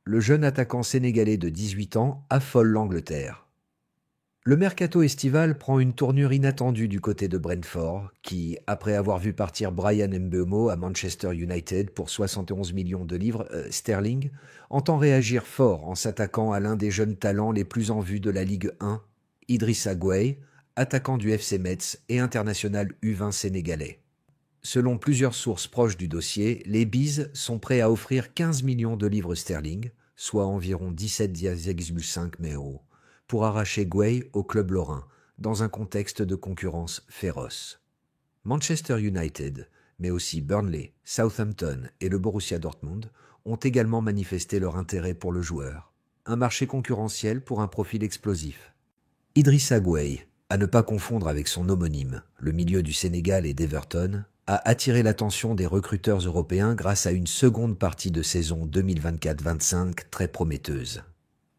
Le jeune attaquant sénégalais de 18 ans affole l'Angleterre. Le mercato estival prend une tournure inattendue du côté de Brentford, qui, après avoir vu partir Bryan Mbeumo à Manchester United pour 71 millions de livres sterling, entend réagir fort en s'attaquant à l'un des jeunes talents les plus en vue de la Ligue 1, Idrissa Gueye, attaquant du FC Metz et international U20 sénégalais. Selon plusieurs sources proches du dossier, les Bees sont prêts à offrir 15 millions de livres sterling, soit environ 17,5 euros, pour arracher Gueye au club lorrain, dans un contexte de concurrence féroce. Manchester United, mais aussi Burnley, Southampton et le Borussia Dortmund ont également manifesté leur intérêt pour le joueur. Un marché concurrentiel pour un profil explosif. Idrissa Gueye, à ne pas confondre avec son homonyme, le milieu du Sénégal et d'Everton, a attiré l'attention des recruteurs européens grâce à une seconde partie de saison 2024-25 très prometteuse.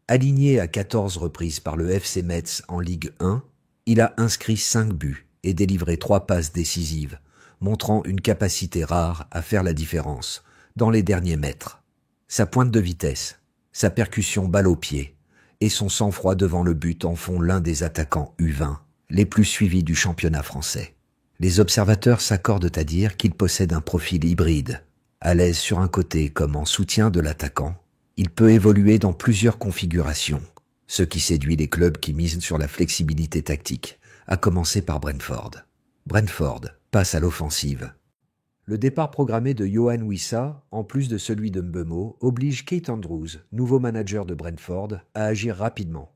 Aligné à 14 reprises par le FC Metz en Ligue 1, il a inscrit 5 buts et délivré 3 passes décisives, montrant une capacité rare à faire la différence dans les derniers mètres. Sa pointe de vitesse, sa percussion balle au pied et son sang-froid devant le but en font l'un des attaquants U20 les plus suivis du championnat français. Les observateurs s'accordent à dire qu'il possède un profil hybride, à l'aise sur un côté comme en soutien de l'attaquant. Il peut évoluer dans plusieurs configurations, ce qui séduit les clubs qui misent sur la flexibilité tactique, à commencer par Brentford. Brentford passe à l'offensive. Le départ programmé de Yohan Wissa, en plus de celui de Mbeumo, oblige Keith Andrews, nouveau manager de Brentford, à agir rapidement.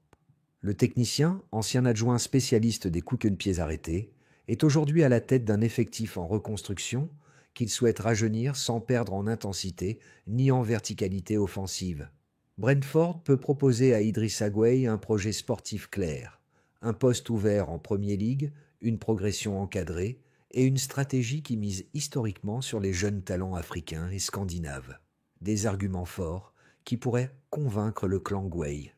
Le technicien, ancien adjoint spécialiste des coups de pieds arrêtés, est aujourd'hui à la tête d'un effectif en reconstruction qu'il souhaite rajeunir sans perdre en intensité ni en verticalité offensive. Brentford peut proposer à Idrissa Gueye un projet sportif clair, un poste ouvert en Premier League, une progression encadrée et une stratégie qui mise historiquement sur les jeunes talents africains et scandinaves. Des arguments forts qui pourraient convaincre le clan Gueye.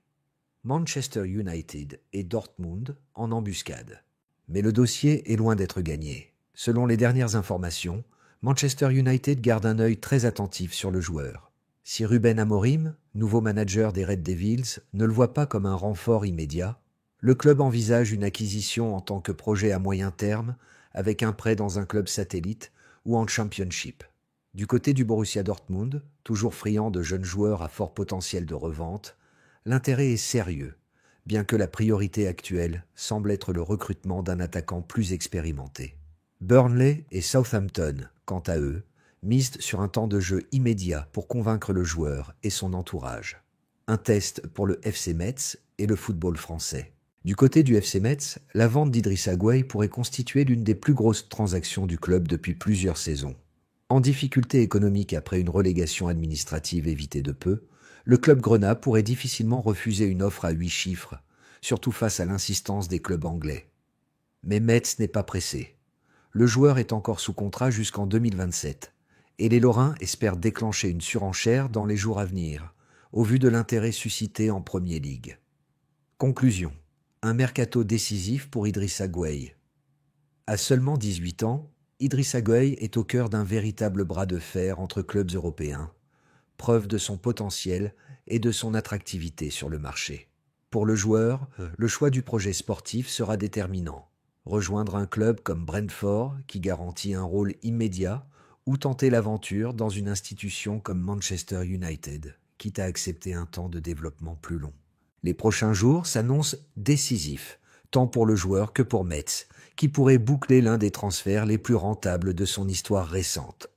Manchester United et Dortmund en embuscade. Mais le dossier est loin d'être gagné. Selon les dernières informations, Manchester United garde un œil très attentif sur le joueur. Si Ruben Amorim, nouveau manager des Red Devils, ne le voit pas comme un renfort immédiat, le club envisage une acquisition en tant que projet à moyen terme, avec un prêt dans un club satellite ou en Championship. Du côté du Borussia Dortmund, toujours friand de jeunes joueurs à fort potentiel de revente, l'intérêt est sérieux, bien que la priorité actuelle semble être le recrutement d'un attaquant plus expérimenté. Burnley et Southampton, quant à eux, misent sur un temps de jeu immédiat pour convaincre le joueur et son entourage. Un test pour le FC Metz et le football français. Du côté du FC Metz, la vente d'Idrissa Gueye pourrait constituer l'une des plus grosses transactions du club depuis plusieurs saisons. En difficulté économique après une relégation administrative évitée de peu, le club grenat pourrait difficilement refuser une offre à 8 chiffres, surtout face à l'insistance des clubs anglais. Mais Metz n'est pas pressé. Le joueur est encore sous contrat jusqu'en 2027, et les Lorrains espèrent déclencher une surenchère dans les jours à venir, au vu de l'intérêt suscité en Premier League. Conclusion. Un mercato décisif pour Idrissa Gueye. À seulement 18 ans, Idrissa Gueye est au cœur d'un véritable bras de fer entre clubs européens, preuve de son potentiel et de son attractivité sur le marché. Pour le joueur, le choix du projet sportif sera déterminant. Rejoindre un club comme Brentford, qui garantit un rôle immédiat, ou tenter l'aventure dans une institution comme Manchester United, quitte à accepter un temps de développement plus long. Les prochains jours s'annoncent décisifs, tant pour le joueur que pour Metz, qui pourrait boucler l'un des transferts les plus rentables de son histoire récente.